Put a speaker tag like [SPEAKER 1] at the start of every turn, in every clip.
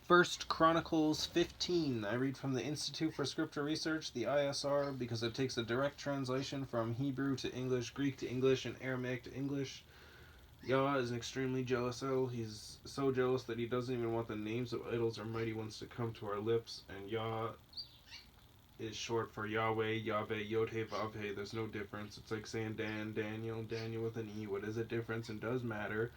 [SPEAKER 1] 1Chronicles 15. I read from the Institute for Scripture Research, the ISR, because it takes a direct translation from Hebrew to English, Greek to English, and Aramaic to English. Yah is an extremely jealous El. He's so jealous that he doesn't even want the names of idols or mighty ones to come to our lips. And Yah is short for Yahweh, Yahweh, Yod-He, Vav-He. There's no difference. It's like saying Dan, Daniel, Daniel with an E. What is the difference and does matter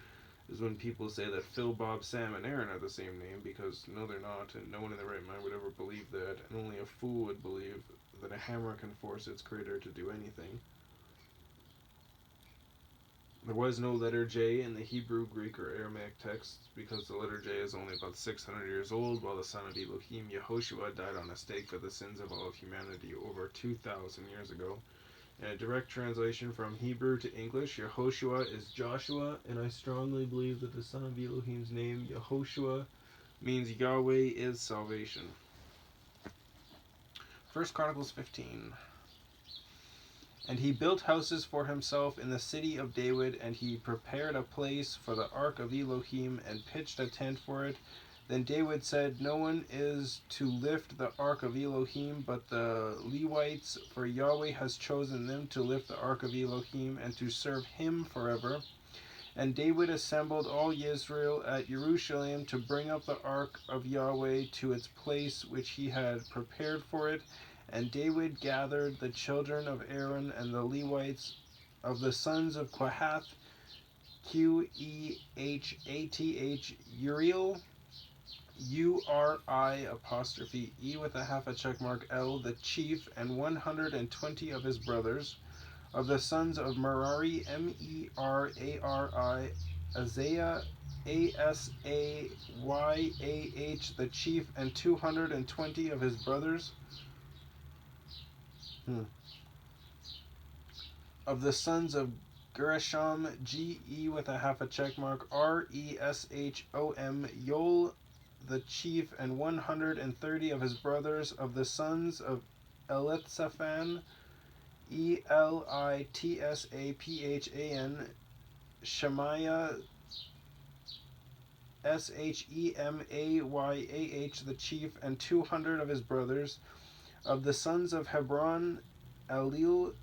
[SPEAKER 1] is when people say that Phil, Bob, Sam, and Aaron are the same name, because no, they're not, and no one in their right mind would ever believe that, and only a fool would believe that a hammer can force its creator to do anything. There was no letter J in the Hebrew, Greek, or Aramaic texts, because the letter J is only about 600 years old, while the son of Elohim, Yehoshua, died on a stake for the sins of all of humanity over 2,000 years ago. In a direct translation from Hebrew to English, Yehoshua is Joshua, and I strongly believe that the son of Elohim's name, Yehoshua, means Yahweh is salvation. 1Chronicles 15. And he built houses for himself in the city of David, and he prepared a place for the ark of Elohim, and pitched a tent for it. Then David said, no one is to lift the ark of Elohim, but the Levites, for Yahweh has chosen them to lift the ark of Elohim, and to serve him forever. And David assembled all Israel at Jerusalem to bring up the ark of Yahweh to its place which he had prepared for it. And David gathered the children of Aaron and the Levites of the sons of Kohath, Quehath, Uriel, Uri apostrophe E with a half a check mark L, the chief, and 120 of his brothers. Of the sons of Merari, Merari, Isaiah, Asayah, the chief, and 220 of his brothers. Of the sons of Gershom, Ge with a half a check mark, Reshom, Yol, the chief, and 130 of his brothers. Of the sons of Elitsaphan, Elitsaphan, Shemaiah, Shemayah, the chief, and 200 of his brothers. Of the sons of Hebron, Elil,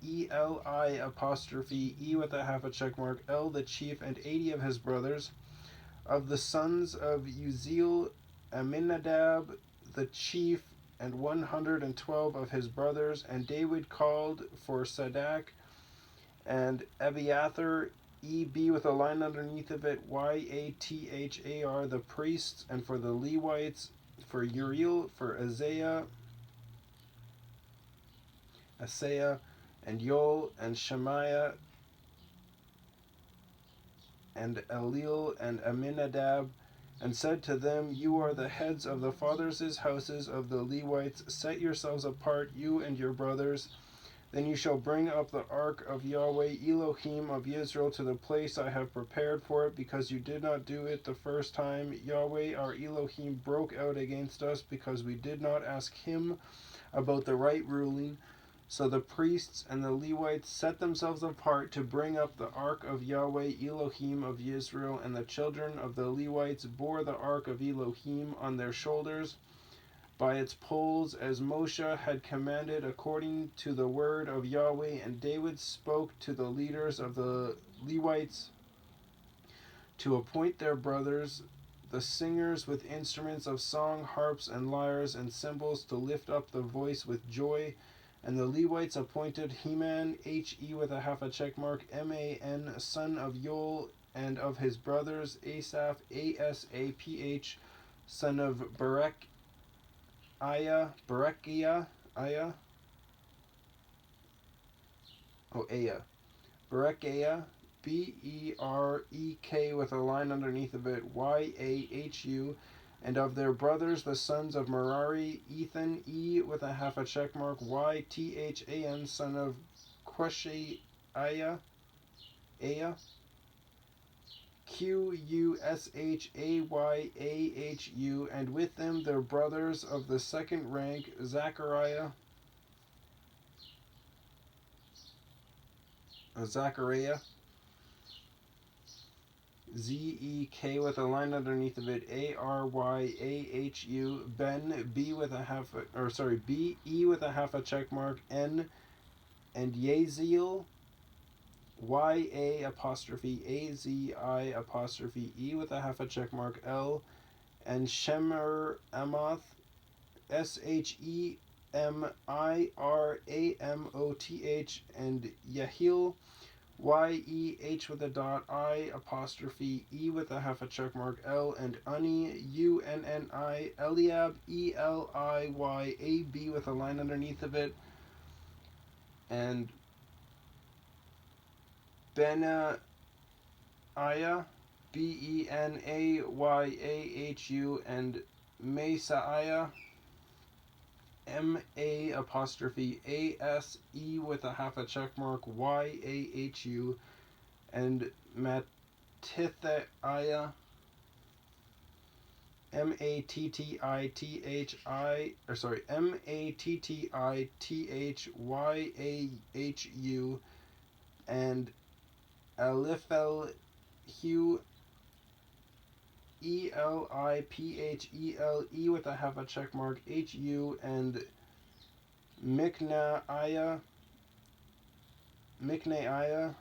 [SPEAKER 1] Eli apostrophe E with a half a check mark L, the chief, and 80 of his brothers. Of the sons of Uziel, Aminadab, the chief, and 112 of his brothers. And David called for Sadak and Abiathar, EB with a line underneath of it, Yathar, the priests, and for the Levites, for Uriel, for Asaiah, and Yol, and Shemaiah, and Elil, and Aminadab, and said to them, you are the heads of the fathers' houses of the Levites. Set yourselves apart, you and your brothers. Then you shall bring up the ark of Yahweh, Elohim of Israel, to the place I have prepared for it, because you did not do it the first time. Yahweh, our Elohim, broke out against us, because we did not ask him about the right ruling. So the priests and the Levites set themselves apart to bring up the ark of Yahweh, Elohim of Israel, and the children of the Levites bore the ark of Elohim on their shoulders by its poles, as Moshe had commanded, according to the word of Yahweh. And David spoke to the leaders of the Levites to appoint their brothers, the singers, with instruments of song, harps, and lyres, and cymbals, to lift up the voice with joy. And the Levites appointed Heman, He with a half a check mark, Man, son of Yol, and of his brothers, Asaph, Asaph, son of Berechiah, Berechiah, Berek with a line underneath of it, Yahu, and of their brothers, the sons of Merari, Ethan, with a half a check mark, Ythan, son of Queshiah, Qushayyahu, and with them their brothers of the second rank, Zechariah, Zek with a line underneath of it, Aryahu, Ben, B with a half a, or sorry, B, E with a half a check mark, N, and Yaziel, YA apostrophe AZI apostrophe E with a half a check mark, L, and Shemer Amoth, SHEMIRAMOTH, and Yahil, YEH with a dot, I apostrophe E with a half a check mark, L, and Unni, UNNI, Eliab, ELIYAB with a line underneath of it, and Benaiah, BENAYAHU, and Mesaiah, MA apostrophe ASE with a half a check mark, YAHU, and Mattithiah, MATTITHYAHU, and Eliphel, ELIPHELE with a half a check mark, HU, and Miknaiah, MIQNE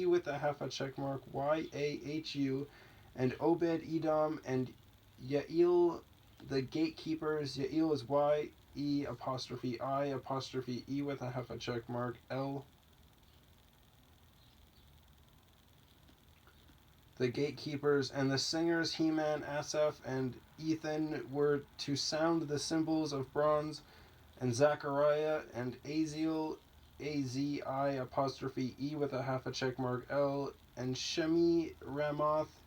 [SPEAKER 1] with a half a check mark, YAHU, and Obed Edom, and Yael the gatekeepers. Yael is YE apostrophe I apostrophe E with a half a check mark, L, the gatekeepers, and the singers Heman, Asaph, and Ethan were to sound the cymbals of bronze, and Zechariah and Aziel, AZI apostrophe E with a half a check mark, L, and Shemi Ramoth,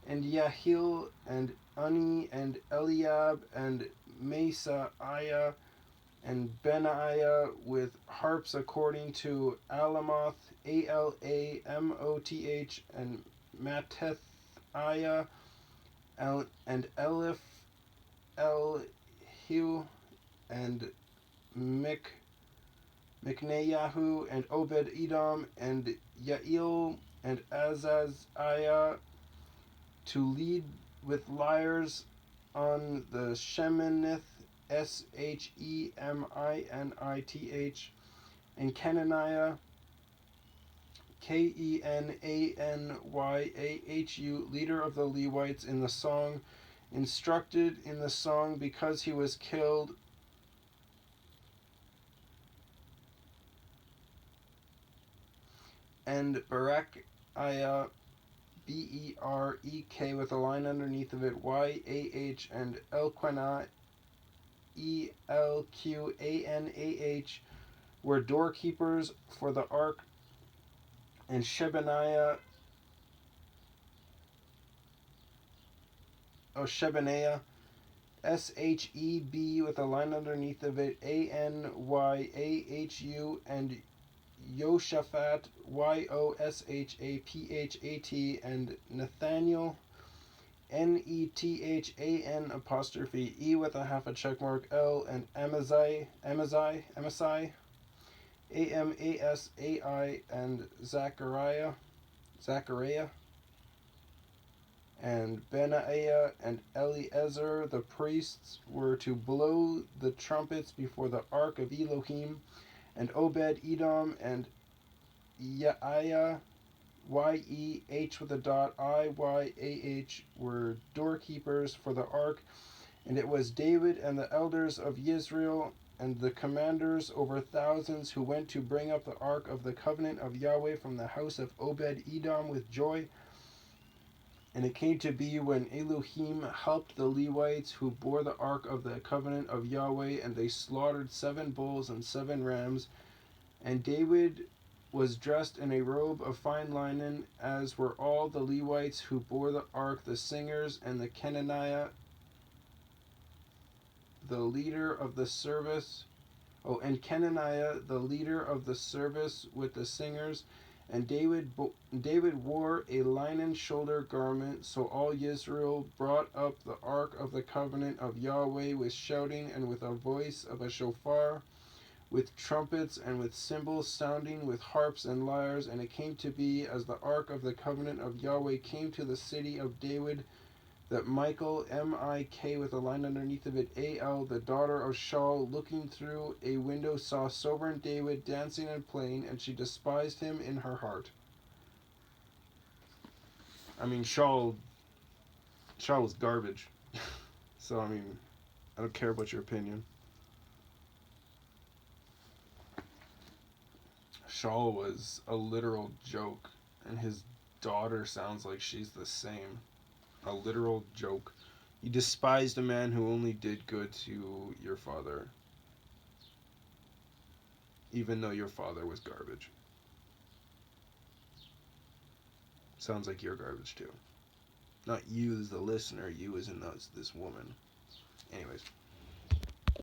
[SPEAKER 1] and Yahil, and Unni, and Eliab, and Mesaiah, and Benaiah with harps according to Alamoth, ALAMOTH, and Mattithiah, and Elihu, and Mikneyahu, and Obed Edom, and Yael, and Azaziah to lead with lyres on the Sheminith, SHEMINITH, and Kenaniah, KENANYAHU, leader of the Levites in the song, instructed in the song because he was killed, and Berechiah, BEREK with a line underneath of it, YAH, and Elkanah, ELQANAH, were doorkeepers for the ark, and Shebaniah, SHEB with a line underneath of it, ANYAHU, and Yoshaphat, YOSHAPHAT, and Nathaniel, NETHAN apostrophe E with a half a check mark, L, and Amasai, AMASAI, and Zechariah, and Benaiah and Eleazar the priests were to blow the trumpets before the ark of Elohim, and Obed Edom and Yaiah, YEH with a dot, IYAH, were doorkeepers for the ark, and it was David and the elders of Israel and the commanders over thousands who went to bring up the ark of the covenant of Yahweh from the house of Obed Edom with joy. And it came to be when Elohim helped the Levites who bore the ark of the covenant of Yahweh, and they slaughtered 7 bulls and 7 rams, and David was dressed in a robe of fine linen, as were all the Levites who bore the ark, the singers, and the Kenaniah, the leader of the service. And Kenaniah, the leader of the service with the singers. And David wore a linen shoulder garment. So all Israel brought up the ark of the covenant of Yahweh with shouting and with a voice of a shofar, with trumpets and with cymbals sounding, with harps and lyres. And it came to be, as the ark of the covenant of Yahweh came to the city of David, that Michal, M-I-K with a line underneath of it, A-L, the daughter of Shaul, looking through a window, saw sovereign David dancing and playing, and she despised him in her heart. I mean, Shaul was garbage. So, I mean, I don't care about your opinion. Shaul was a literal joke, and his daughter sounds like she's the same. A literal joke. You despised a man who only did good to your father, even though your father was garbage. Sounds like you're garbage too. Not you as the listener, you as in this woman. Anyways.